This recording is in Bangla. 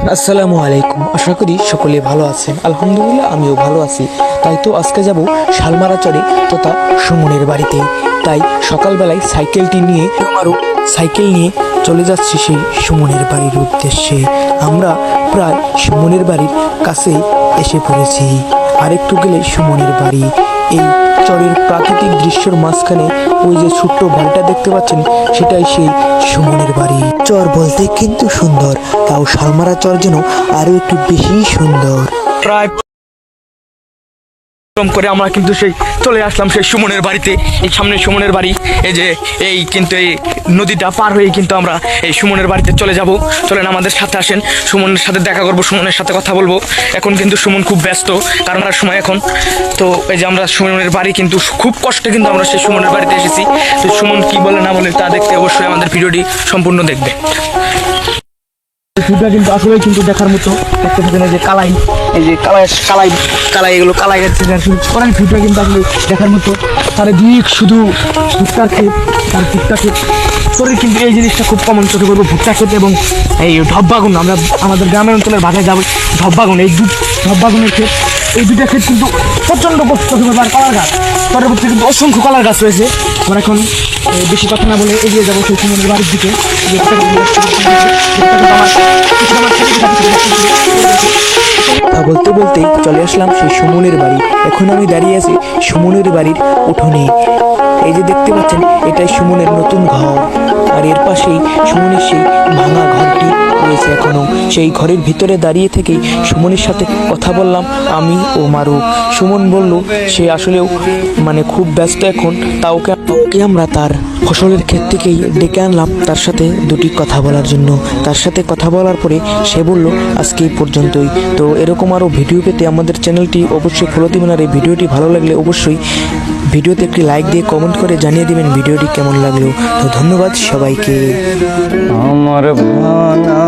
আসসালামু আলাইকুম। আশা করি সকলে ভালো আছেন। আলহামদুলিল্লাহ আমিও ভালো আছি। তাই তো আজকে যাব শালমারা চরে তথা সুমনের বাড়িতে। তাই সকালবেলায় সাইকেলটি নিয়ে সাইকেল নিয়ে চলে যাচ্ছি সেই সুমনের বাড়ির উদ্দেশ্যে। আমরা প্রায় সুমনের বাড়ির কাছে এসে পড়েছি। আরেকটু গেলে সুমনের বাড়ি। এই চরের প্রাকৃতিক দৃশ্যের মাঝখানে ওই যে ছোট্ট বাড়িটা দেখতে পাচ্ছেন, সেটাই সেই সুমনের বাড়ি। চর বলতে কিন্তু সুন্দর, তাও শালমারা চর যেন আরো একটু বেশি সুন্দর। প্রায় করে আমরা কিন্তু সেই চলে আসলাম সেই সুমনের বাড়িতে। এই সামনে সুমনের বাড়ি, এই যে এই কিন্তু এই নদীটা পার হয়ে কিন্তু আমরা এই সুমনের বাড়িতে চলে যাব। চলেন আমাদের সাথে আসেন, সুমনের সাথে দেখা করব, সুমনের সাথে কথা বলবো। এখন কিন্তু সুমন খুব ব্যস্ত, কারণ আর সময় এখন। তো এই যে আমরা সুমনের বাড়ি কিন্তু খুব কষ্টে কিন্তু আমরা সেই সুমনের বাড়িতে এসেছি। তো সুমন কি বলে না বলে তা দেখতে অবশ্যই আমাদের ভিডিওটি সম্পূর্ণ দেখবে। ভিডিওটা কিন্তু আসলে কিন্তু দেখার মতো। দেখতে পাচ্ছেন এই যে কালাই, এই যে কালাই এগুলো কালাই যাচ্ছে করেন। ভিডিওটা কিন্তু আসলে দেখার মতো। তার দিক শুধু ভুট্টার ক্ষেত, তার ভুট্টা ক্ষেত শরীর কিন্তু এই জিনিসটা খুব কমন চোখে করবো। ভুট্টা ক্ষেত এবং এই ঢব্বাগুন, আমরা আমাদের গ্রামের অঞ্চলের ভাষায় যাবো ঢব্বাগুন। এই ঢব্বাগুনের ক্ষেত, এই দুটা ক্ষেত কিন্তু প্রচণ্ড চোখে করবো। আর কলার গাছ, পরবর্তী কিন্তু অসংখ্য কলার গাছ রয়েছে। আমরা এখন বেশি কথা না বলে এগিয়ে যাবো সেই সুমনের বাড়ির দিকে। বলতে বলতে চলে আসলাম সেই সুমনের বাড়ি। এখন আমি দাঁড়িয়ে আছি সুমনের বাড়ির উঠোনে। এই যে দেখতে পাচ্ছেন, এটাই সুমনের নতুন ঘর। আর এর পাশেই সুমনের সেই ভাঙা ঘরটি রয়েছে এখনো। সেই ঘরের ভিতরে দাঁড়িয়ে থেকেই সুমনের সাথে কথা বললাম আমি ও মারু। সুমন বলল সে আসলেও খুব ব্যস্ত এখন, ওকে আমরা তার ফসলের ক্ষেত থেকেই ডেকে আনলাম তার সাথে দুটি কথা বলার জন্য। তার সাথে কথা বলার পরে সে বলল আজকে এই পর্যন্তই। তো এরকম আরও ভিডিও পেতে আমাদের চ্যানেলটি অবশ্যই ফলো দিবেন। আর এই ভিডিওটি ভালো লাগলে অবশ্যই ভিডিওতে একটি লাইক দিয়ে কমেন্ট করে জানিয়ে দিবেন ভিডিওটি কেমন লাগলো। তো ধন্যবাদ সবাইকে। আমার ভাঙা